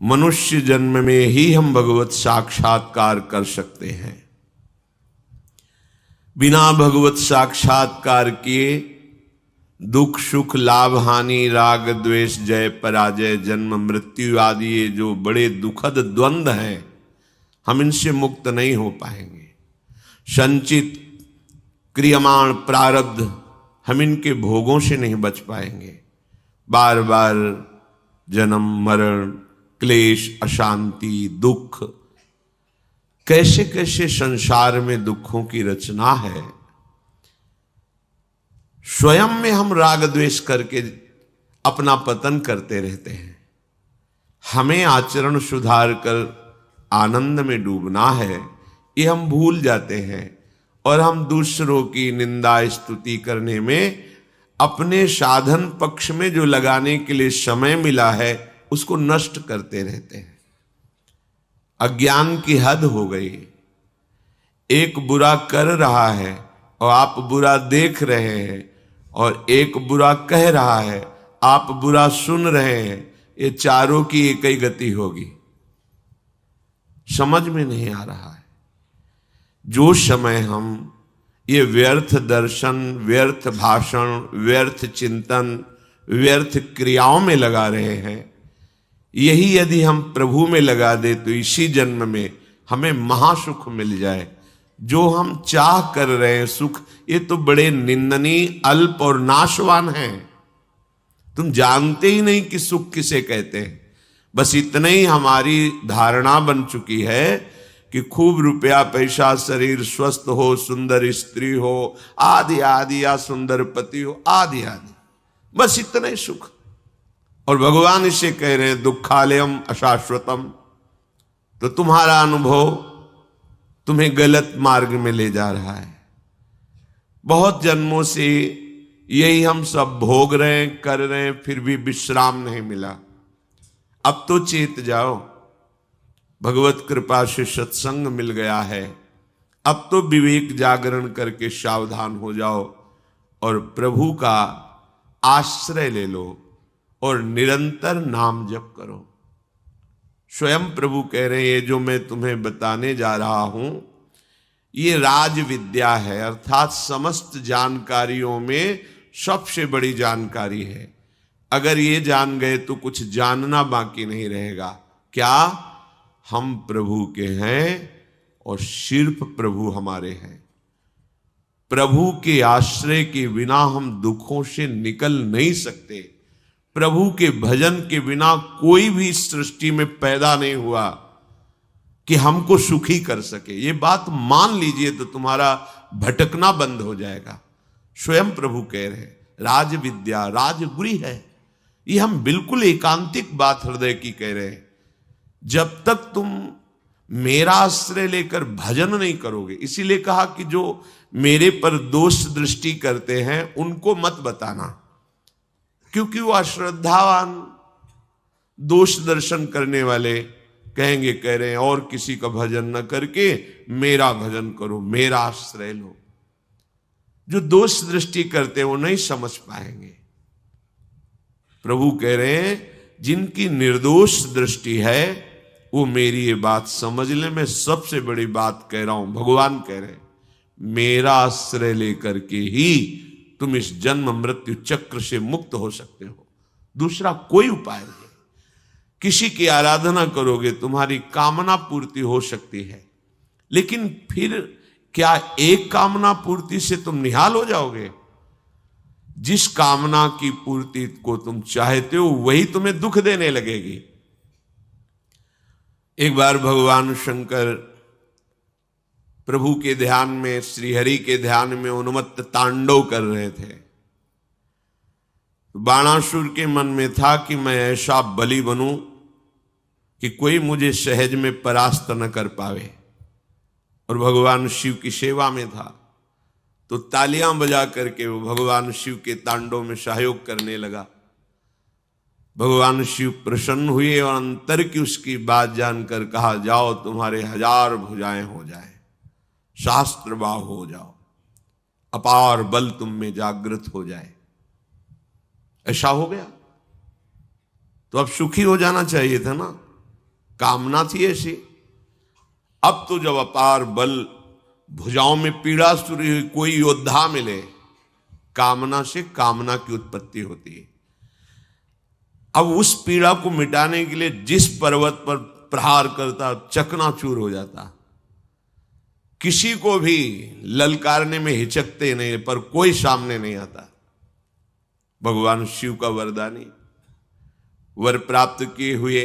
मनुष्य जन्म में ही हम भगवत साक्षात्कार कर सकते हैं। बिना भगवत साक्षात्कार किए दुख सुख लाभ हानि राग द्वेष जय पराजय जन्म मृत्यु आदि ये जो बड़े दुखद द्वंद्व हैं, हम इनसे मुक्त नहीं हो पाएंगे। संचित क्रियमाण प्रारब्ध, हम इनके भोगों से नहीं बच पाएंगे। बार बार जन्म मरण क्लेश अशांति दुख, कैसे कैसे संसार में दुखों की रचना है। स्वयं में हम राग द्वेष करके अपना पतन करते रहते हैं। हमें आचरण सुधार कर आनंद में डूबना है, ये हम भूल जाते हैं और हम दूसरों की निंदा स्तुति करने में अपने साधन पक्ष में जो लगाने के लिए समय मिला है उसको नष्ट करते रहते हैं। अज्ञान की हद हो गई। एक बुरा कर रहा है और आप बुरा देख रहे हैं, और एक बुरा कह रहा है आप बुरा सुन रहे हैं। ये चारों की एक ही गति होगी। समझ में नहीं आ रहा है। जो समय हम ये व्यर्थ दर्शन, व्यर्थ भाषण, व्यर्थ चिंतन, व्यर्थ क्रियाओं में लगा रहे हैं, यही यदि हम प्रभु में लगा दे तो इसी जन्म में हमें महासुख मिल जाए। जो हम चाह कर रहे हैं सुख, ये तो बड़े निंदनीय अल्प और नाशवान हैं। तुम जानते ही नहीं कि सुख किसे कहते हैं। बस इतना ही हमारी धारणा बन चुकी है कि खूब रुपया पैसा, शरीर स्वस्थ हो, सुंदर स्त्री हो, आदि आदि, या सुंदर पति हो, आदि आदि, बस इतना ही सुख। और भगवान इसे कह रहे हैं दुखालयम अशाश्वतम। तो तुम्हारा अनुभव तुम्हें गलत मार्ग में ले जा रहा है। बहुत जन्मों से यही हम सब भोग रहे हैं, कर रहे हैं, फिर भी विश्राम नहीं मिला। अब तो चेत जाओ, भगवत कृपा से सत्संग मिल गया है। अब तो विवेक जागरण करके सावधान हो जाओ और प्रभु का आश्रय ले लो और निरंतर नाम जप करो। स्वयं प्रभु कह रहे हैं ये जो मैं तुम्हें बताने जा रहा हूं ये राज विद्या है, अर्थात समस्त जानकारियों में सबसे बड़ी जानकारी है। अगर ये जान गए तो कुछ जानना बाकी नहीं रहेगा। क्या? हम प्रभु के हैं और सिर्फ प्रभु हमारे हैं। प्रभु के आश्रय के बिना हम दुखों से निकल नहीं सकते। प्रभु के भजन के बिना कोई भी सृष्टि में पैदा नहीं हुआ कि हमको सुखी कर सके। ये बात मान लीजिए तो तुम्हारा भटकना बंद हो जाएगा। स्वयं प्रभु कह रहे हैं राज विद्या राजगुरी है। ये हम बिल्कुल एकांतिक बात हृदय की कह रहे हैं। जब तक तुम मेरा आश्रय लेकर भजन नहीं करोगे, इसीलिए कहा कि जो मेरे पर दोष दृष्टि करते हैं उनको मत बताना, क्योंकि वो अश्रद्धावान दोष दर्शन करने वाले कहेंगे, कह रहे हैं और किसी का भजन न करके मेरा भजन करो, मेरा आश्रय लो। जो दोष दृष्टि करते हैं वो नहीं समझ पाएंगे। प्रभु कह रहे हैं जिनकी निर्दोष दृष्टि है वो मेरी ये बात समझ ले। मैं सबसे बड़ी बात कह रहा हूं। भगवान कह रहे हैं मेरा आश्रय लेकर के ही तुम इस जन्म मृत्यु चक्र से मुक्त हो सकते हो। दूसरा कोई उपाय नहीं। किसी की आराधना करोगे तुम्हारी कामना पूर्ति हो सकती है, लेकिन फिर क्या एक कामना पूर्ति से तुम निहाल हो जाओगे? जिस कामना की पूर्ति को तुम चाहते हो वही तुम्हें दुख देने लगेगी। एक बार भगवान शंकर प्रभु के ध्यान में, श्रीहरि के ध्यान में उन्मत्त तांडव कर रहे थे। बाणासुर के मन में था कि मैं ऐसा बलि बनूं कि कोई मुझे सहज में परास्त न कर पावे, और भगवान शिव की सेवा में था। तो तालियां बजा करके वो भगवान शिव के तांडव में सहयोग करने लगा। भगवान शिव प्रसन्न हुए और अंतर की उसकी बात जानकर कहा जाओ तुम्हारे 1000 भुजाएं हो जाए, शास्त्रबाह हो जाओ, अपार बल तुम में जागृत हो जाए। ऐसा हो गया तो अब सुखी हो जाना चाहिए था ना। कामना थी ऐसी। अब तो जब अपार बल, भुजाओं में पीड़ा शुरू हुई, कोई योद्धा मिले, कामना से कामना की उत्पत्ति होती है। अब उस पीड़ा को मिटाने के लिए जिस पर्वत पर प्रहार करता चकनाचूर हो जाता। किसी को भी ललकारने में हिचकते नहीं, पर कोई सामने नहीं आता। भगवान शिव का वरदानी, वर प्राप्त किए हुए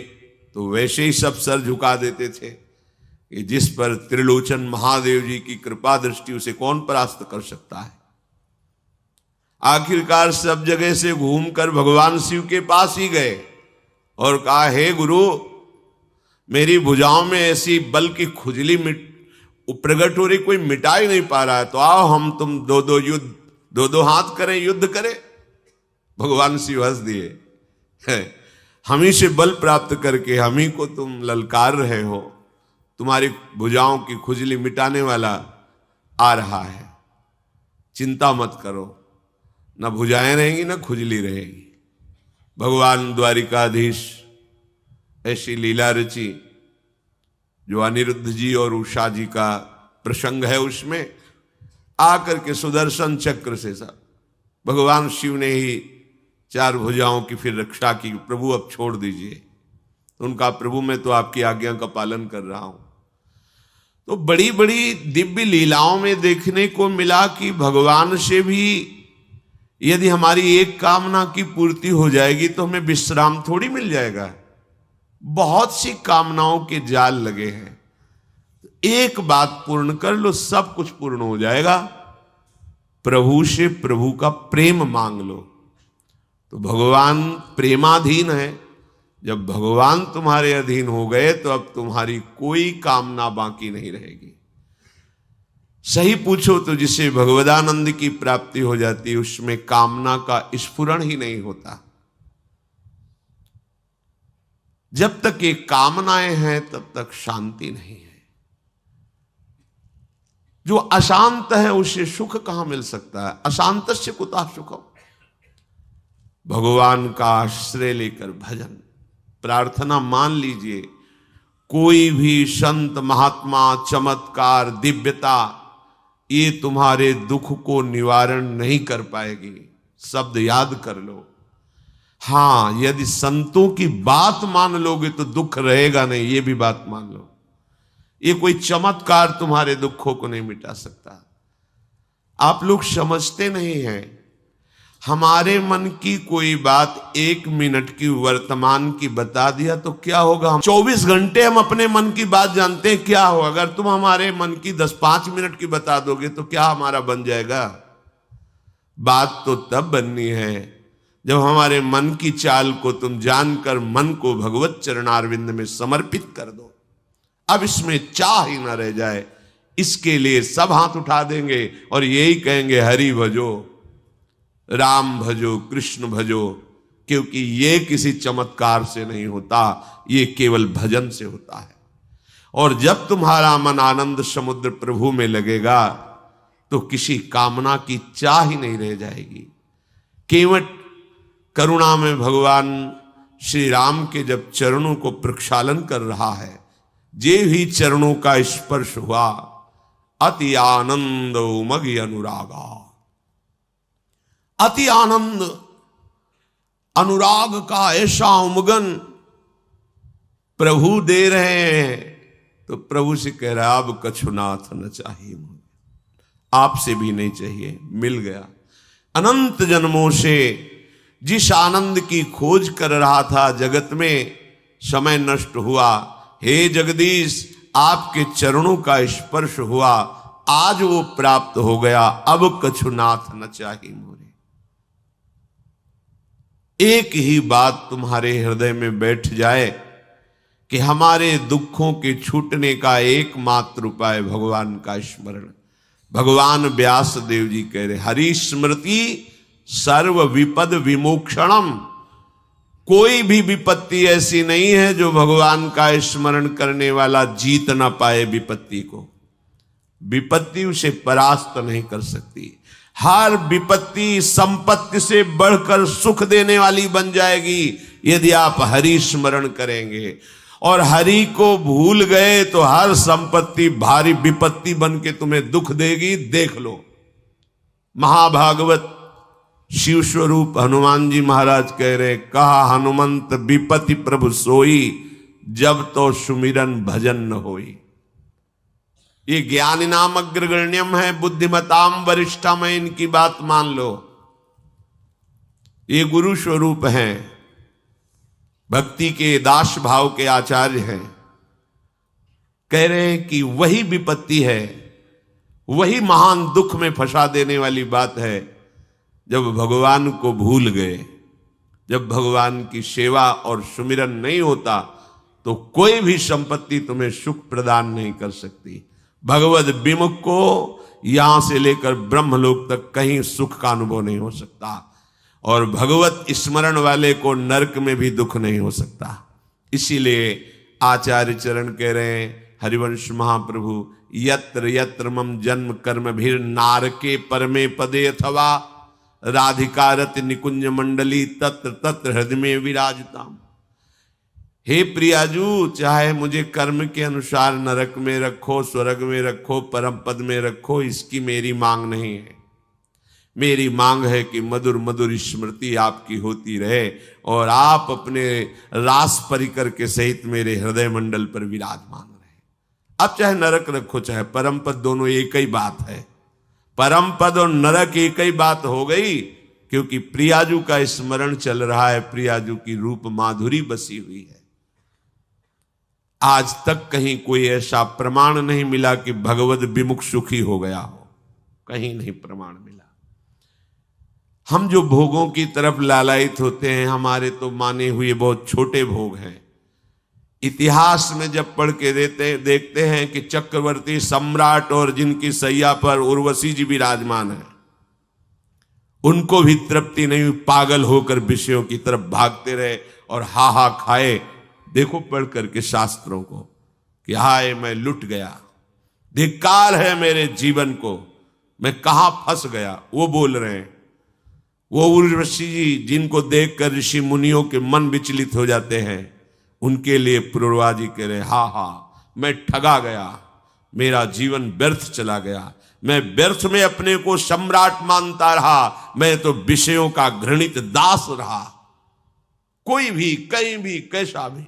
तो वैसे ही सब सर झुका देते थे कि जिस पर त्रिलोचन महादेव जी की कृपा दृष्टि, उसे कौन परास्त कर सकता है। आखिरकार सब जगह से घूमकर भगवान शिव के पास ही गए और कहा, हे गुरु, मेरी भुजाओं में ऐसी बल की खुजली प्रकट हो रही, कोई मिटा ही नहीं पा रहा है, तो आओ हम तुम दो दो हाथ करें, युद्ध करें। भगवान शिव हंस दिए, हम ही से बल प्राप्त करके हम ही को तुम ललकार रहे हो, तुम्हारी भुजाओं की खुजली मिटाने वाला आ रहा है, चिंता मत करो, न भुजाएं रहेंगी न खुजली रहेगी। भगवान द्वारिकाधीश ऐसी लीला रची, जो अनिरुद्ध जी और उषा जी का प्रसंग है, उसमें आकर के सुदर्शन चक्र से सब भगवान शिव ने ही चार भुजाओं की फिर रक्षा की। प्रभु अब छोड़ दीजिए। उनका, प्रभु मैं तो आपकी आज्ञा का पालन कर रहा हूं। तो बड़ी बड़ी दिव्य लीलाओं में देखने को मिला कि भगवान से भी यदि हमारी एक कामना की पूर्ति हो जाएगी तो हमें विश्राम थोड़ी मिल जाएगा। बहुत सी कामनाओं के जाल लगे हैं, एक बात पूर्ण कर लो, सब कुछ पूर्ण हो जाएगा। प्रभु से प्रभु का प्रेम मांग लो। तो भगवान प्रेमाधीन है। जब भगवान तुम्हारे अधीन हो गए तो अब तुम्हारी कोई कामना बाकी नहीं रहेगी। सही पूछो तो जिसे भगवदानंद की प्राप्ति हो जाती है, उसमें कामना का स्फुरण ही नहीं होता। जब तक ये कामनाएं हैं तब तक शांति नहीं है। जो अशांत है उसे सुख कहां मिल सकता है? अशांतस्य कुतः सुखम। भगवान का आश्रय लेकर भजन प्रार्थना मान लीजिए। कोई भी संत महात्मा, चमत्कार, दिव्यता ये तुम्हारे दुख को निवारण नहीं कर पाएगी। शब्द याद कर लो। हां, यदि संतों की बात मान लोगे तो दुख रहेगा नहीं, ये भी बात मान लो। ये कोई चमत्कार तुम्हारे दुखों को नहीं मिटा सकता। आप लोग समझते नहीं हैं, हमारे मन की कोई बात 1 मिनट की वर्तमान की बता दिया तो क्या होगा? 24 घंटे हम अपने मन की बात जानते हैं क्या हो। अगर तुम हमारे मन की 5 मिनट की बता दोगे तो क्या हमारा बन जाएगा? बात तो तब बननी है जब हमारे मन की चाल को तुम जानकर मन को भगवत चरणारविंद में समर्पित कर दो। अब इसमें चाह ही ना रह जाए। इसके लिए सब हाथ उठा देंगे और यही कहेंगे, हरि भजो, राम भजो, कृष्ण भजो। क्योंकि ये किसी चमत्कार से नहीं होता, ये केवल भजन से होता है। और जब तुम्हारा मन आनंद समुद्र प्रभु में लगेगा तो किसी कामना की चाह ही नहीं रह जाएगी। केवट करुणा में भगवान श्री राम के जब चरणों को प्रक्षालन कर रहा है, जे ही चरणों का स्पर्श हुआ, अति आनंद उमगी अनुरागा। अति आनंद, अनुराग का ऐसा उमगन प्रभु दे रहे हैं। तो प्रभु से कह रहा, अब कछुनाथ न चाहिए, आपसे भी नहीं चाहिए, मिल गया। अनंत जन्मों से जिस आनंद की खोज कर रहा था जगत में, समय नष्ट हुआ। हे जगदीश, आपके चरणों का स्पर्श हुआ, आज वो प्राप्त हो गया। अब कछुनाथ न चाहिए मोरे। एक ही बात तुम्हारे हृदय में बैठ जाए कि हमारे दुखों के छूटने का एकमात्र उपाय भगवान का स्मरण। भगवान व्यास देव जी कह रहे, हरि स्मृति सर्व विपद विमोक्षणम। कोई भी विपत्ति ऐसी नहीं है जो भगवान का स्मरण करने वाला जीत ना पाए विपत्ति को। विपत्ति उसे परास्त नहीं कर सकती। हर विपत्ति संपत्ति से बढ़कर सुख देने वाली बन जाएगी यदि आप हरि स्मरण करेंगे। और हरि को भूल गए तो हर संपत्ति भारी विपत्ति बन के तुम्हें दुख देगी। देख लो, महाभागवत शिव स्वरूप हनुमान जी महाराज कह रहे, कहा हनुमंत विपत्ति प्रभु सोई, जब तो सुमिरन भजन न होई। ये ज्ञानी नाम अग्रगण्यम है, बुद्धिमताम वरिष्ठम है, इनकी बात मान लो। ये गुरु स्वरूप हैं, भक्ति के दास भाव के आचार्य हैं। कह रहे हैं कि वही विपत्ति है, वही महान दुख में फंसा देने वाली बात है जब भगवान को भूल गए। जब भगवान की सेवा और सुमिरन नहीं होता तो कोई भी संपत्ति तुम्हें सुख प्रदान नहीं कर सकती। भगवद विमुख को यहां से लेकर ब्रह्मलोक तक कहीं सुख का अनुभव नहीं हो सकता, और भगवत स्मरण वाले को नरक में भी दुख नहीं हो सकता। इसीलिए आचार्य चरण कह रहे हैं, हरिवंश महाप्रभु, यत्र यत्र मम जन्म कर्म भीर नारके परमे पदे अथवा राधिकारत निकुंज मंडली तत्र तत्र हृदय में विराजताम। हे प्रियाजू, चाहे मुझे कर्म के अनुसार नरक में रखो, स्वर्ग में रखो, परम पद में रखो, इसकी मेरी मांग नहीं है। मेरी मांग है कि मधुर मधुर स्मृति आपकी होती रहे और आप अपने रास परिकर के सहित मेरे हृदय मंडल पर विराजमान रहे। अब चाहे नरक रखो चाहे परम पद, दोनों एक ही बात है। परम पद और नरक एक ही बात हो गई, क्योंकि प्रियाजू का स्मरण चल रहा है, प्रियाजू की रूप माधुरी बसी हुई है। आज तक कहीं कोई ऐसा प्रमाण नहीं मिला कि भगवद विमुख सुखी हो गया हो, कहीं नहीं प्रमाण मिला। हम जो भोगों की तरफ लालायित होते हैं, हमारे तो माने हुए बहुत छोटे भोग हैं। इतिहास में जब पढ़ के देखते हैं कि चक्रवर्ती सम्राट और जिनकी सैया पर उर्वशी जी विराजमान है, उनको भी तृप्ति नहीं हुई, पागल होकर विषयों की तरफ भागते रहे और हा खाए। देखो पढ़ करके शास्त्रों को कि हाय मैं लुट गया, धिक्कार है मेरे जीवन को, मैं कहां फंस गया। वो बोल रहे हैं, वो उर्वशी जी जिनको देखकर ऋषि मुनियों के मन विचलित हो जाते हैं, उनके लिए पूर्वा जी कह रहे, हा मैं ठगा गया, मेरा जीवन व्यर्थ चला गया, मैं व्यर्थ में अपने को सम्राट मानता रहा, मैं तो विषयों का घृणित दास रहा। कोई भी कहीं भी कैसा भी,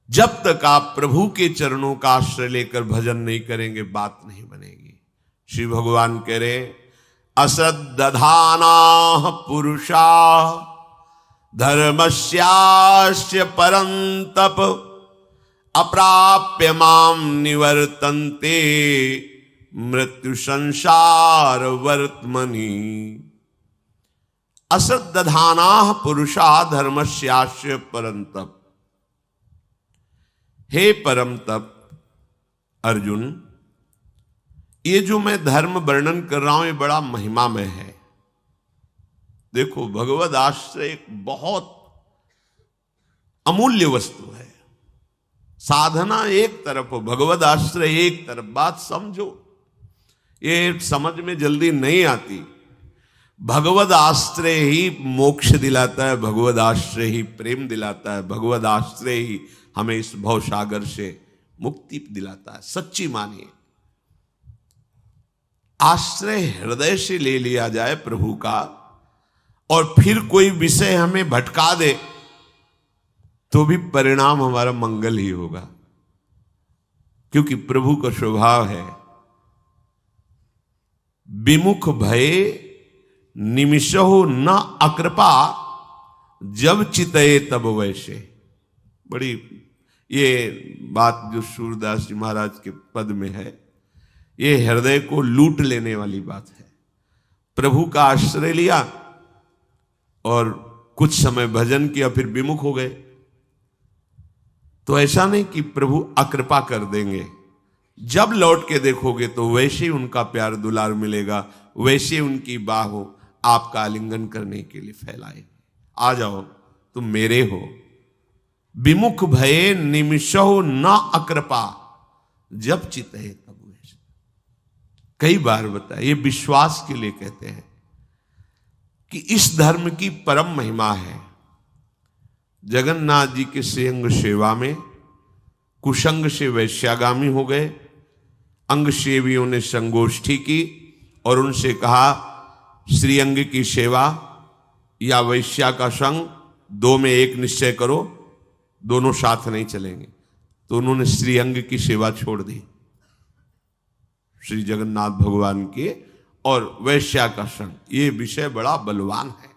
जब तक आप प्रभु के चरणों का आश्रय लेकर भजन नहीं करेंगे बात नहीं बनेगी। श्री भगवान कह रहे, अश्रद्धाना पुरुषा धर्मस्यास्य परंतप अप्राप्य माम निवर्तन्ते मृत्यु संसार वर्तमनि। अश्रद्धाना पुरुषा धर्मस्यास्य परंतप। हे परम तप अर्जुन, ये जो मैं धर्म वर्णन कर रहा हूं ये बड़ा महिमामय है। देखो, भगवद आश्रय एक बहुत अमूल्य वस्तु है। साधना एक तरफ हो, भगवद आश्रय एक तरफ। बात समझो, ये समझ में जल्दी नहीं आती। भगवद आश्रय ही मोक्ष दिलाता है, भगवद आश्रय ही प्रेम दिलाता है, भगवद आश्रय ही हमें इस भवसागर से मुक्ति दिलाता है। सच्ची मानिए, आश्रय हृदय से ले लिया जाए प्रभु का, और फिर कोई विषय हमें भटका दे तो भी परिणाम हमारा मंगल ही होगा, क्योंकि प्रभु का स्वभाव है विमुख भय निमिषो न अकृपा, जब चितये तब वैसे। बड़ी ये बात जो सूरदास जी महाराज के पद में है, ये हृदय को लूट लेने वाली बात है। प्रभु का आश्रय लिया और कुछ समय भजन किया, फिर विमुख हो गए, तो ऐसा नहीं कि प्रभु अकृपा कर देंगे। जब लौट के देखोगे तो वैसे ही उनका प्यार दुलार मिलेगा, वैसे उनकी बाह आपका आलिंगन करने के लिए फैलाए। आ जाओ, तुम मेरे हो। विमुख भये निमिषो न अकृपा, जब चित है तब वैसे। कई बार बताया, ये विश्वास के लिए कहते हैं कि इस धर्म की परम महिमा है। जगन्नाथ जी के श्रीअंग सेवा में कुशंग से वैश्यागामी हो गए। अंग सेवियों ने संगोष्ठी की और उनसे कहा श्रीअंग की सेवा या वैश्या का संग, दो में एक निश्चय करो, दोनों साथ नहीं चलेंगे। तो उन्होंने श्रीअंग की सेवा छोड़ दी, श्री जगन्नाथ भगवान के और वैश्या का संग। ये विषय बड़ा बलवान है।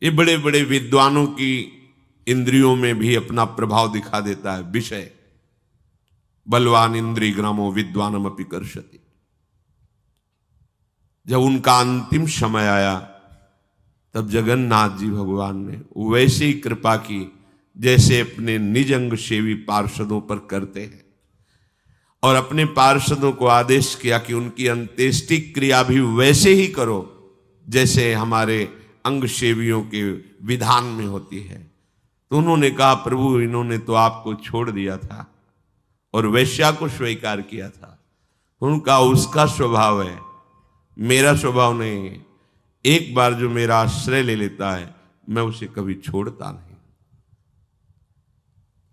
ये बड़े बड़े विद्वानों की इंद्रियों में भी अपना प्रभाव दिखा देता है विषय। बलवान इंद्रिय ग्रामो विद्वानम अपि कर्षति। जब उनका अंतिम समय आया तब जगन्नाथ जी भगवान ने वैसे ही कृपा की जैसे अपने निज अंग सेवी पार्षदों पर करते हैं, और अपने पार्षदों को आदेश किया कि उनकी अंत्येष्टि क्रिया भी वैसे ही करो जैसे हमारे अंग सेवियों के विधान में होती है। तो उन्होंने कहा प्रभु इन्होंने तो आपको छोड़ दिया था और वैश्या को स्वीकार किया था। उनका उसका स्वभाव है, मेरा स्वभाव नहीं है। एक बार जो मेरा आश्रय ले लेता है मैं उसे कभी छोड़ता नहीं।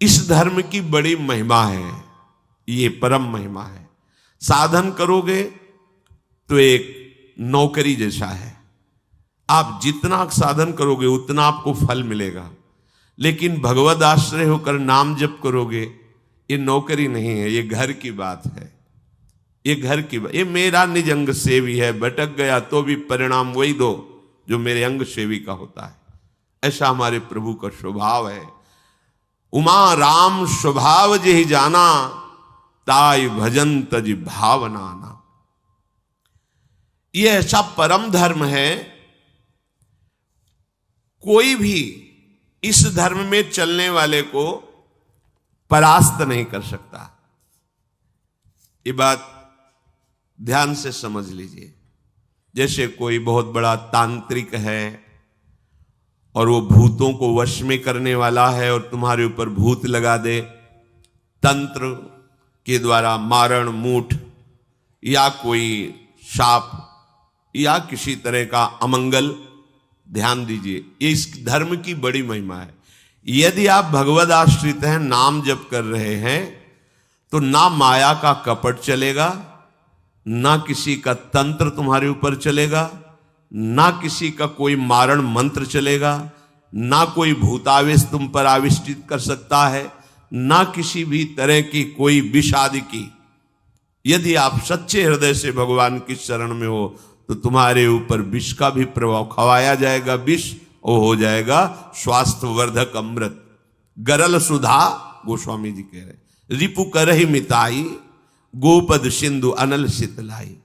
इस धर्म की बड़ी महिमा है, ये परम महिमा है। साधन करोगे तो एक नौकरी जैसा है, आप जितना साधन करोगे उतना आपको फल मिलेगा। लेकिन भगवद आश्रय होकर नाम जप करोगे, ये नौकरी नहीं है, ये घर की बात है। ये घर की बात, ये मेरा निज अंग सेवी है, भटक गया तो भी परिणाम वही दो जो मेरे अंग सेवी का होता है। ऐसा हमारे प्रभु का स्वभाव है। उमा राम स्वभाव जेहि जाना, ताई भजन तज भावना ना। ये ऐसा परम धर्म है, कोई भी इस धर्म में चलने वाले को परास्त नहीं कर सकता। ये बात ध्यान से समझ लीजिए। जैसे कोई बहुत बड़ा तांत्रिक है और वो भूतों को वश में करने वाला है और तुम्हारे ऊपर भूत लगा दे, तंत्र के द्वारा मारण मूठ या कोई शाप या किसी तरह का अमंगल, ध्यान दीजिए, ये इस धर्म की बड़ी महिमा है। यदि आप भगवद आश्रित हैं, नाम जप कर रहे हैं, तो ना माया का कपट चलेगा, ना किसी का तंत्र तुम्हारे ऊपर चलेगा, ना किसी का कोई मारण मंत्र चलेगा, ना कोई भूतावेश तुम पर आविष्टित कर सकता है, ना किसी भी तरह की कोई विष आदि की। यदि आप सच्चे हृदय से भगवान की शरण में हो तो तुम्हारे ऊपर विष का भी प्रभाव खवाया जाएगा। विष वो हो जाएगा स्वास्थ्यवर्धक अमृत। गरल सुधा, गोस्वामी जी कह रहे, रिपु करहि मिताई, गोपद सिंधु अनल शीतलाई।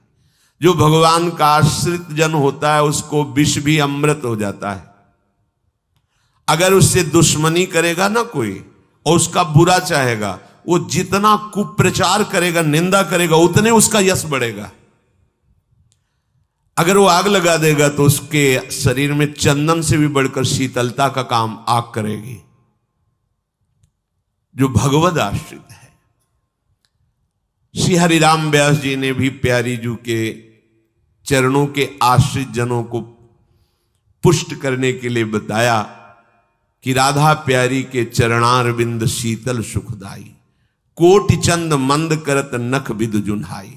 जो भगवान का आश्रित जन होता है उसको विष भी अमृत हो जाता है। अगर उससे दुश्मनी करेगा ना कोई और उसका बुरा चाहेगा, वो जितना कुप्रचार करेगा, निंदा करेगा, उतने उसका यश बढ़ेगा। अगर वो आग लगा देगा तो उसके शरीर में चंदन से भी बढ़कर शीतलता का काम आग करेगी। जो भगवद आश्रित है। श्री हरिराम व्यास जी ने भी प्यारी जू के चरणों के आश्रित जनों को पुष्ट करने के लिए बताया कि राधा प्यारी के चरणारविंद शीतल सुखदाई, कोटि चंद मंद करत नख विद जुन्हाई।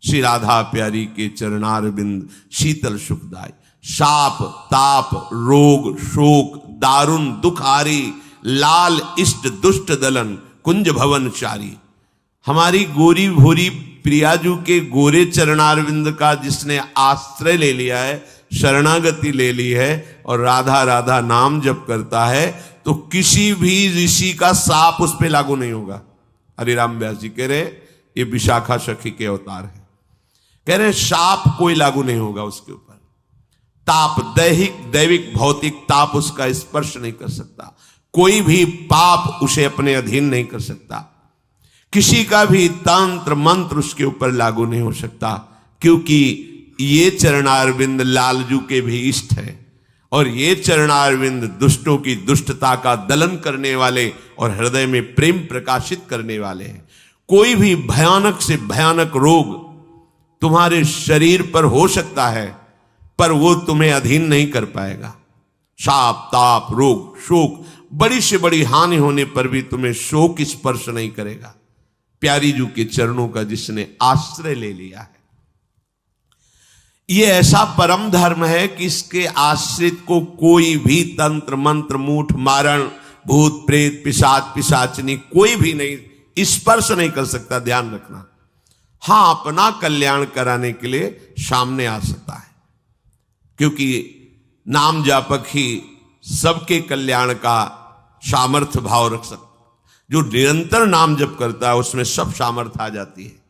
श्री राधा प्यारी के चरणारविंद शीतल सुखदाई। शाप ताप रोग शोक दारुण दुखारी, लाल इष्ट दुष्ट दलन कुंज भवन चारी। हमारी गोरी भोरी प्रियाजू के गोरे चरणारविंद का जिसने आश्रय ले लिया है, शरणागति ले ली है और राधा राधा नाम जप करता है, तो किसी भी ऋषि का साप उस पर लागू नहीं होगा। हरिराम व्यास जी कह रहे ये विशाखा सखी के अवतार है। कह रहे शाप कोई लागू नहीं होगा उसके ऊपर। ताप दैविक भौतिक ताप उसका स्पर्श नहीं कर सकता। कोई भी पाप उसे अपने अधीन नहीं कर सकता। किसी का भी तंत्र मंत्र उसके ऊपर लागू नहीं हो सकता, क्योंकि ये चरणारविंद लालजू के भी इष्ट है और ये चरणारविंद दुष्टों की दुष्टता का दलन करने वाले और हृदय में प्रेम प्रकाशित करने वाले हैं। कोई भी भयानक से भयानक रोग तुम्हारे शरीर पर हो सकता है, पर वो तुम्हें अधीन नहीं कर पाएगा। शाप, ताप, रोग, शोक, बड़ी से बड़ी हानि होने पर भी तुम्हें शोक स्पर्श नहीं करेगा, प्यारी जू के चरणों का जिसने आश्रय ले लिया है। यह ऐसा परम धर्म है कि इसके आश्रित को कोई भी तंत्र मंत्र, मूठ मारण, भूत प्रेत, पिशाच पिशाचनी कोई भी नहीं स्पर्श नहीं कर सकता। ध्यान रखना। हां, अपना कल्याण कराने के लिए सामने आ सकता है, क्योंकि नाम जापक ही सबके कल्याण का सामर्थ्य भाव रख सकता। जो निरंतर नाम जप करता है उसमें सब सामर्थ्य आ जाती है।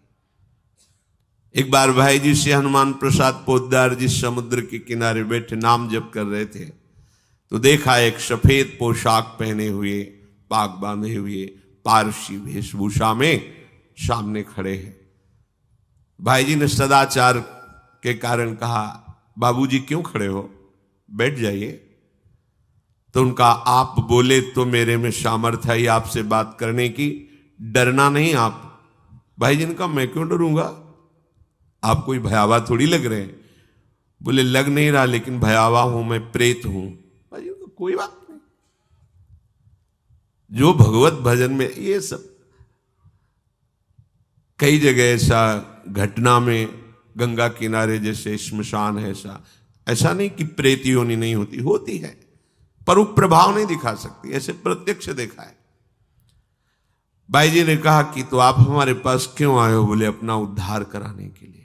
एक बार भाई जी से हनुमान प्रसाद पोद्दार जी समुद्र के किनारे बैठे नाम जप कर रहे थे, तो देखा एक सफेद पोशाक पहने हुए, पाग बांधे हुए पारसी वेशभूषा में सामने खड़े हैं। भाई जी ने सदाचार के कारण कहा, बाबूजी क्यों खड़े हो, बैठ जाइए। तो उनका, आप बोले तो मेरे में सामर्थ्य है आपसे बात करने की, डरना नहीं आप। भाई जी ने कहा, मैं क्यों डरूंगा, आप कोई भयावा थोड़ी लग रहे हैं। बोले, लग नहीं रहा, लेकिन भयावा हूं, मैं प्रेत हूं। भाई जी को कोई बात नहीं। जो भगवत भजन में ये सब कई जगह ऐसा घटना में, गंगा किनारे जैसे श्मशान है, ऐसा नहीं कि प्रेत योनि नहीं होती, होती है, पर वो प्रभाव नहीं दिखा सकती। ऐसे प्रत्यक्ष देखा है। भाई जी ने कहा कि तो आप हमारे पास क्यों आए हो? बोले, अपना उद्धार कराने के लिए।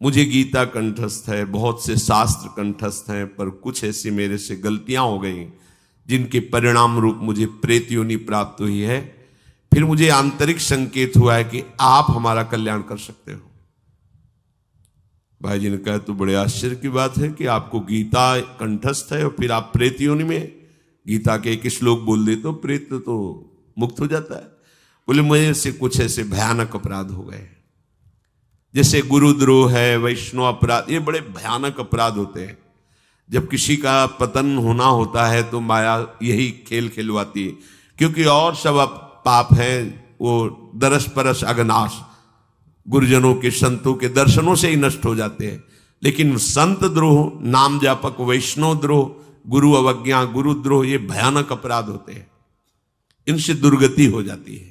मुझे गीता कंठस्थ है, बहुत से शास्त्र कंठस्थ हैं, पर कुछ ऐसी मेरे से गलतियां हो गई जिनके परिणाम रूप मुझे प्रेत योनि प्राप्त हुई है। फिर मुझे आंतरिक संकेत हुआ है कि आप हमारा कल्याण कर सकते हो। भाई जी ने कहा, तो बड़े आश्चर्य की बात है कि आपको गीता कंठस्थ है और फिर आप प्रेत योनि में गीता के एक श्लोक बोल दे तो प्रेत तो मुक्त हो जाता है। बोले, मुझे से कुछ ऐसे भयानक अपराध हो गए, जैसे गुरुद्रोह है, वैष्णव अपराध, ये बड़े भयानक अपराध होते हैं। जब किसी का पतन होना होता है तो माया यही खेल खिलवाती है, क्योंकि और सब पाप हैं वो दरस परस अगनाश, गुरुजनों के, संतों के दर्शनों से ही नष्ट हो जाते हैं। लेकिन संत द्रोह, नाम जापक, वैष्णव द्रोह, गुरु अवज्ञा, गुरुद्रोह, ये भयानक अपराध होते हैं, इनसे दुर्गति हो जाती है।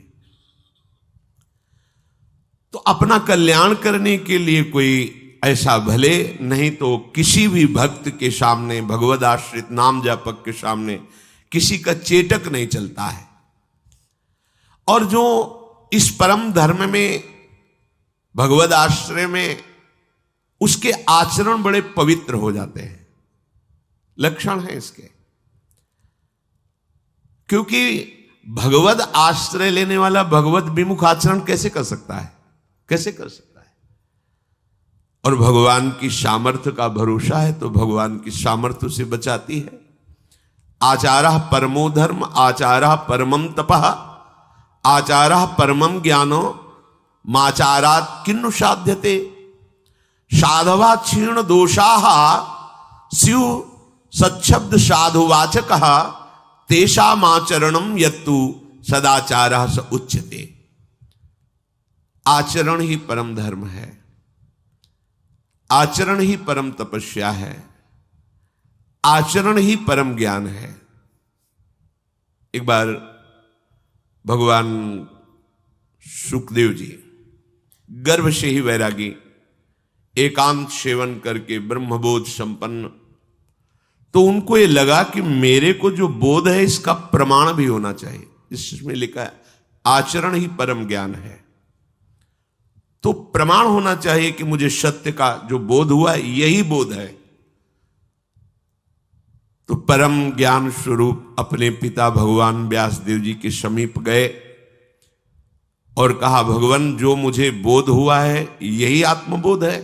तो अपना कल्याण करने के लिए कोई ऐसा भले नहीं तो किसी भी भक्त के सामने, भगवद आश्रित नाम जापक के सामने किसी का चेटक नहीं चलता है। और जो इस परम धर्म में, भगवद आश्रय में, उसके आचरण बड़े पवित्र हो जाते हैं, लक्षण है इसके। क्योंकि भगवद आश्रय लेने वाला भगवद विमुख आचरण कैसे कर सकता है, कैसे कर सकता है? और भगवान की सामर्थ्य का भरोसा है तो भगवान की सामर्थ्य से बचाती है। आचारः परमो धर्म, आचारः परमम तपः, आचारः परमम ज्ञानो, माचारात् किन्नु साध्यते। साधवा क्षीण दोषाः स्यु सच्छब्द साधुवाचकः, तेषामाचरणं यत्तु सदाचारः स उच्यते। आचरण ही परम धर्म है, आचरण ही परम तपस्या है, आचरण ही परम ज्ञान है। एक बार भगवान सुखदेव जी गर्भ से ही वैरागी, एकांत सेवन करके ब्रह्मबोध संपन्न, तो उनको ये लगा कि मेरे को जो बोध है इसका प्रमाण भी होना चाहिए। इसमें लिखा है आचरण ही परम ज्ञान है, तो प्रमाण होना चाहिए कि मुझे सत्य का जो बोध हुआ है यही बोध है। तो परम ज्ञान स्वरूप अपने पिता भगवान व्यासदेव जी के समीप गए और कहा, भगवान जो मुझे बोध हुआ है यही आत्मबोध है?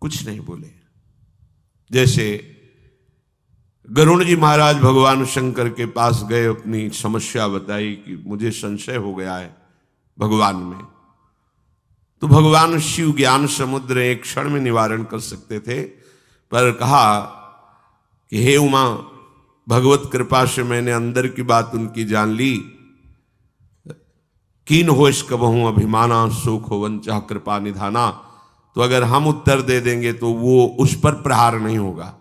कुछ नहीं बोले। जैसे गरुड़ जी महाराज भगवान शंकर के पास गए, अपनी समस्या बताई कि मुझे संशय हो गया है भगवान में, तो भगवान शिव ज्ञान समुद्र एक क्षण में निवारण कर सकते थे, पर कहा कि हे उमा, भगवत कृपा से मैंने अंदर की बात उनकी जान ली। कीन होश कबहूं अभिमाना, सुख हो वंचा कृपा निधाना। तो अगर हम उत्तर दे देंगे तो वो उस पर प्रहार नहीं होगा,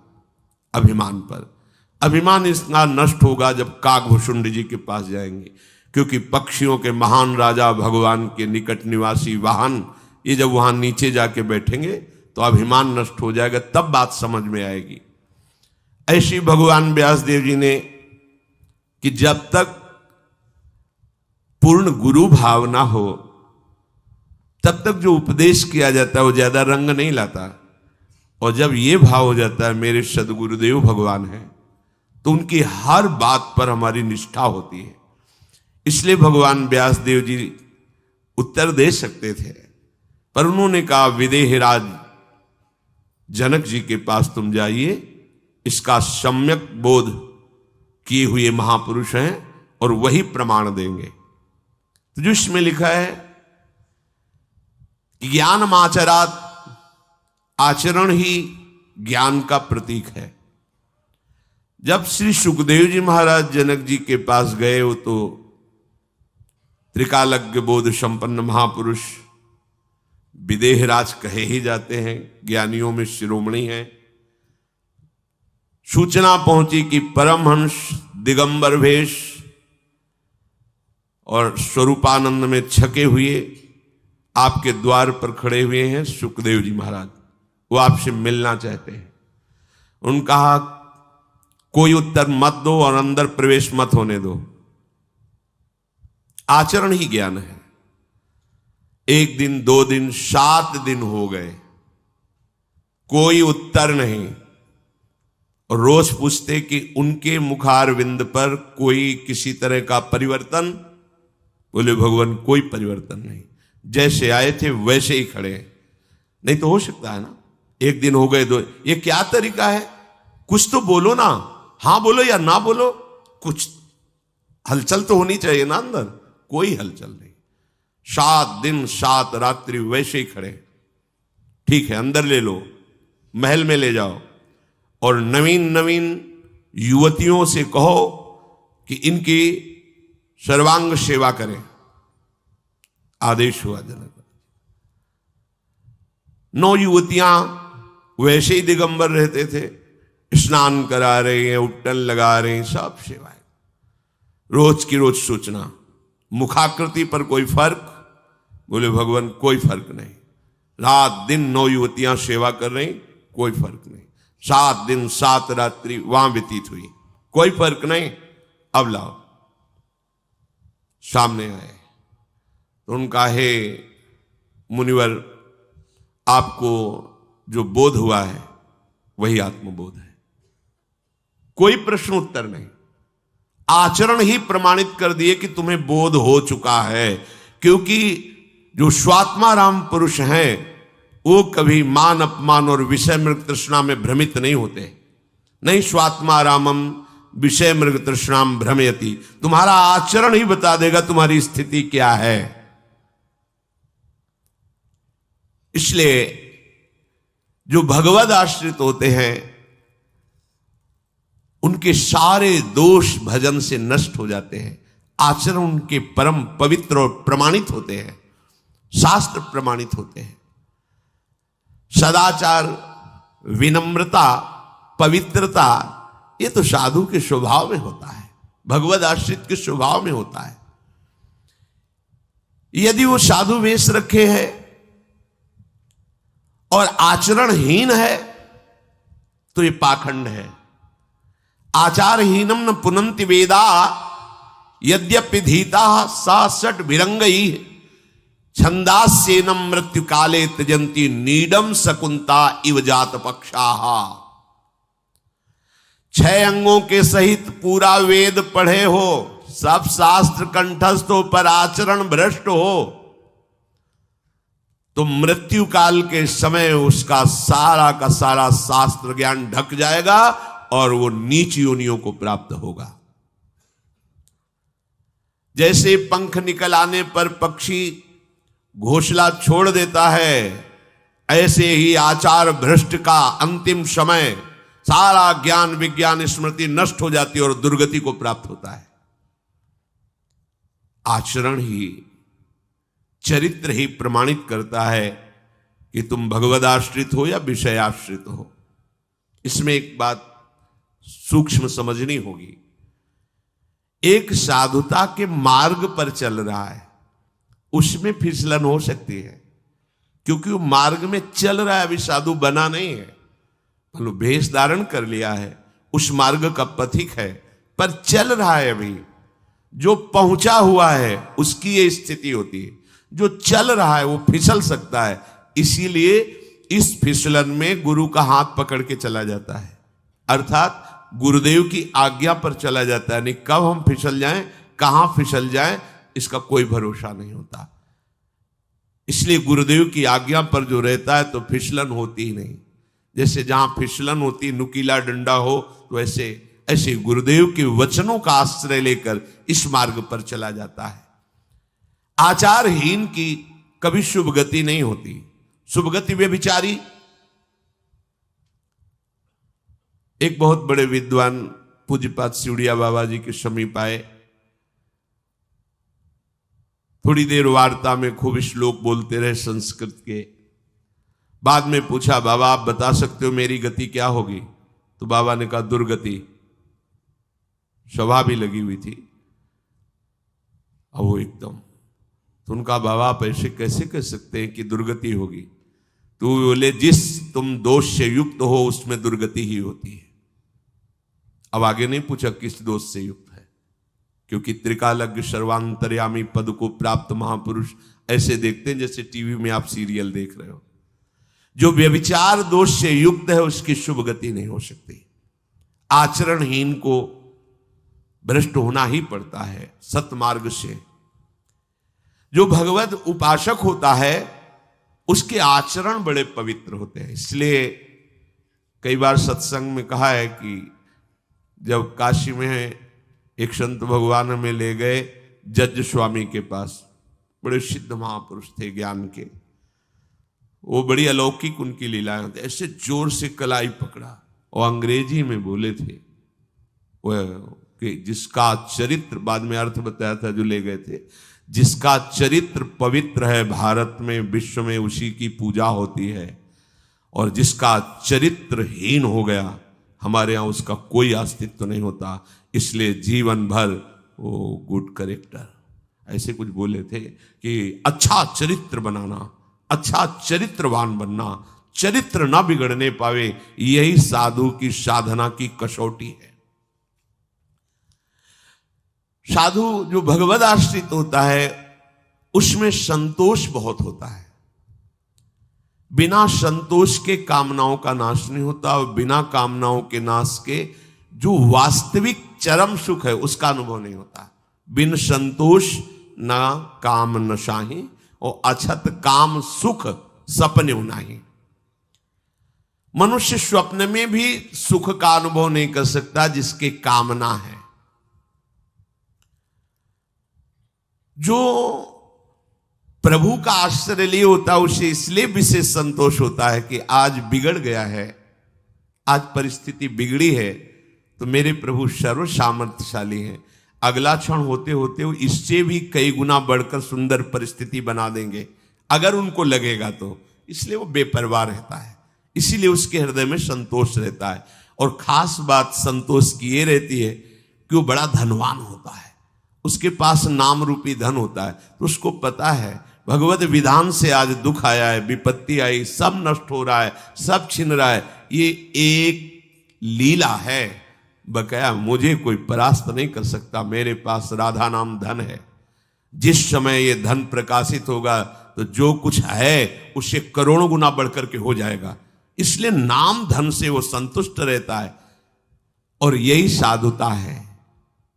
अभिमान पर। अभिमान इसका नष्ट होगा जब काकभूषुंड जी के पास जाएंगे, क्योंकि पक्षियों के महान राजा भगवान के निकट निवासी वाहन, ये जब वहां नीचे जाके बैठेंगे तो अभिमान नष्ट हो जाएगा, तब बात समझ में आएगी। ऐसी भगवान व्यास देव जी ने कि जब तक पूर्ण गुरु भावना हो तब तक जो उपदेश किया जाता है वो ज्यादा रंग नहीं लाता, और जब ये भाव हो जाता है मेरे सदगुरुदेव भगवान है, तो उनकी हर बात पर हमारी निष्ठा होती है। इसलिए भगवान व्यास देव जी उत्तर दे सकते थे, पर उन्होंने कहा विदेहराज जनक जी के पास तुम जाइए, इसका सम्यक बोध किए हुए महापुरुष हैं और वही प्रमाण देंगे। तो जो इसमें लिखा है ज्ञान माचरात, आचरण ही ज्ञान का प्रतीक है। जब श्री सुखदेव जी महाराज जनक जी के पास गए, वो तो त्रिकालज्ञ बोध संपन्न महापुरुष विदेहराज कहे ही जाते हैं, ज्ञानियों में शिरोमणि हैं। सूचना पहुंची कि परमहंस दिगंबर वेश और स्वरूपानंद में छके हुए आपके द्वार पर खड़े हुए हैं सुखदेव जी महाराज, वो आपसे मिलना चाहते हैं। उन्होंने कहा कोई उत्तर मत दो और अंदर प्रवेश मत होने दो, आचरण ही ज्ञान है। 1 दिन 2 दिन 7 दिन हो गए, कोई उत्तर नहीं। और रोज पूछते कि उनके मुखारविंद पर कोई किसी तरह का परिवर्तन? बोले भगवान कोई परिवर्तन नहीं, जैसे आए थे वैसे ही खड़े हैं। नहीं तो हो सकता है ना 1 दिन हो गए 2, ये क्या तरीका है? कुछ तो बोलो ना, हां बोलो या ना बोलो, कुछ हलचल तो होनी चाहिए ना अंदर। कोई हलचल नहीं, 7 दिन 7 रात्रि वैसे ही खड़े। ठीक है, अंदर ले लो, महल में ले जाओ, और नवीन नवीन युवतियों से कहो कि इनकी सर्वांग सेवा करें। आदेश हुआ जनक। 9 युवतियां वैसे ही दिगंबर रहते थे, स्नान करा रहे हैं, उट्टन लगा रहे हैं, सब सेवाएं। रोज की रोज सूचना, मुखाकृति पर कोई फर्क? बोले भगवान कोई फर्क नहीं। रात दिन 9 युवतियां सेवा कर रही, कोई फर्क नहीं। 7 दिन 7 रात्रि वहां व्यतीत हुई, कोई फर्क नहीं। अब लाओ। सामने आए तो उनका हे मुनिवर, आपको जो बोध हुआ है वही आत्मबोध है। कोई प्रश्न उत्तर नहीं, आचरण ही प्रमाणित कर दिए कि तुम्हें बोध हो चुका है। क्योंकि जो स्वात्माराम पुरुष हैं वो कभी मान अपमान और विषय मृग तृष्णा में भ्रमित नहीं होते। नहीं, स्वात्मारामम विषय मृग तृष्णाम भ्रमयति, तुम्हारा आचरण ही बता देगा तुम्हारी स्थिति क्या है। इसलिए जो भगवद आश्रित होते हैं उनके सारे दोष भजन से नष्ट हो जाते हैं। आचरण उनके परम पवित्र और प्रमाणित होते हैं, शास्त्र प्रमाणित होते हैं। सदाचार, विनम्रता, पवित्रता, ये तो साधु के स्वभाव में होता है, भगवद आश्रित के स्वभाव में होता है। यदि वो साधु वेश रखे हैं और आचरणहीन है तो ये पाखंड है। आचारहीनम न पुनंति वेदा यद्यपि धीता सा सट विरंगई छंदास्येनम मृत्यु काले त्यजंती नीडम शकुंता इव जात पक्षाहा। 6 अंगों के सहित पूरा वेद पढ़े हो, सब शास्त्र कंठस्थ हो, पर आचरण भ्रष्ट हो तो मृत्यु काल के समय उसका सारा का सारा शास्त्र ज्ञान ढक जाएगा और वो नीच योनियों को प्राप्त होगा। जैसे पंख निकल आने पर पक्षी घोंसला छोड़ देता है, ऐसे ही आचार भ्रष्ट का अंतिम समय सारा ज्ञान विज्ञान स्मृति नष्ट हो जाती है और दुर्गति को प्राप्त होता है। आचरण ही, चरित्र ही प्रमाणित करता है कि तुम भगवदाश्रित हो या विषयाश्रित हो। इसमें एक बात सूक्ष्म समझनी होगी। एक साधुता के मार्ग पर चल रहा है, उसमें फिसलन हो सकती है, क्योंकि वो मार्ग में चल रहा है, अभी साधु बना नहीं है। मतलब भेष धारण कर लिया है, उस मार्ग का पथिक है, पर चल रहा है अभी। जो पहुंचा हुआ है उसकी ये स्थिति होती है, जो चल रहा है वो फिसल सकता है। इसीलिए इस फिसलन में गुरु का हाथ पकड़ के चला जाता है, अर्थात गुरुदेव की आज्ञा पर चला जाता है। नहीं कब हम फिसल जाएं, कहां फिसल जाएं, इसका कोई भरोसा नहीं होता। इसलिए गुरुदेव की आज्ञा पर जो रहता है तो फिसलन होती ही नहीं। जैसे जहां फिसलन होती, नुकीला डंडा हो, तो ऐसे गुरुदेव के वचनों का आश्रय लेकर इस मार्ग पर चला जाता है। आचारहीन की कभी शुभ गति नहीं होती। शुभ गति व्यभिचारी। एक बहुत बड़े विद्वान पूज्यपाद सिवड़िया बाबा जी के समीप आए। थोड़ी देर वार्ता में खूब श्लोक बोलते रहे संस्कृत के। बाद में पूछा, बाबा आप बता सकते हो मेरी गति क्या होगी? तो बाबा ने कहा दुर्गति। सभा भी लगी हुई थी। अब वो एकदम, तो उनका बाबा आप ऐसे कैसे कह सकते हैं कि दुर्गति होगी? तो बोले, जिस तुम दोष से युक्त हो उसमें दुर्गति ही होती है। अब आगे नहीं पूछा किस दोष से युक्त है, क्योंकि त्रिकालज्ञ सर्वांतर्यामी पद को प्राप्त महापुरुष ऐसे देखते हैं जैसे टीवी में आप सीरियल देख रहे हो। जो व्यभिचार दोष से युक्त है उसकी शुभ गति नहीं हो सकती। आचरणहीन को भ्रष्ट होना ही पड़ता है सतमार्ग से। जो भगवत उपासक होता है उसके आचरण बड़े पवित्र होते हैं। इसलिए कई बार सत्संग में कहा है कि जब काशी में एक संत भगवान में ले गए जज स्वामी के पास, बड़े सिद्ध महापुरुष थे ज्ञान के, वो बड़ी अलौकिक उनकी लीलाएं थी। ऐसे जोर से कलाई पकड़ा और अंग्रेजी में बोले थे वो कि जिसका चरित्र, बाद में अर्थ बताया था जो ले गए थे, जिसका चरित्र पवित्र है भारत में विश्व में उसी की पूजा होती है, और जिसका चरित्र हीन हो गया हमारे यहाँ उसका कोई अस्तित्व नहीं होता। इसलिए जीवन भर वो गुड करेक्टर ऐसे कुछ बोले थे कि अच्छा चरित्र बनाना, अच्छा चरित्रवान बनना, चरित्र ना बिगड़ने पावे, यही साधु की साधना की कसौटी है। साधु जो भगवद आश्रित होता है उसमें संतोष बहुत होता है। बिना संतोष के कामनाओं का नाश नहीं होता, और बिना कामनाओं के नाश के जो वास्तविक चरम सुख है उसका अनुभव नहीं होता। बिन संतोष न काम न शाही, और अछत काम सुख सपने नाही। मनुष्य स्वप्न में भी सुख का अनुभव नहीं कर सकता जिसके कामना है। जो प्रभु का आश्रय लिए होता है उसे इसलिए विशेष संतोष होता है कि आज बिगड़ गया है, आज परिस्थिति बिगड़ी है, तो मेरे प्रभु सर्व सामर्थ्यशाली हैं। अगला क्षण होते होते वो इससे भी कई गुना बढ़कर सुंदर परिस्थिति बना देंगे अगर उनको लगेगा तो। इसलिए वो बेपरवाह रहता है, इसीलिए उसके हृदय में संतोष रहता है। और खास बात संतोष की ये रहती है कि वो बड़ा धनवान होता है, उसके पास नाम रूपी धन होता है, तो उसको पता है भगवत विधान से आज दुख आया है, विपत्ति आई, सब नष्ट हो रहा है, सब छिन रहा है, ये एक लीला है, बकाया मुझे कोई परास्त नहीं कर सकता, मेरे पास राधा नाम धन है। जिस समय ये धन प्रकाशित होगा तो जो कुछ है उससे करोड़ों गुना बढ़कर के हो जाएगा। इसलिए नाम धन से वो संतुष्ट रहता है, और यही साधुता है,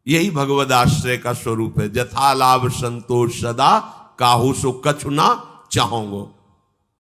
यही भगवद आश्रय का स्वरूप है। जथा लाभ संतोष सदा काहू सो कछु ना चाहोगो।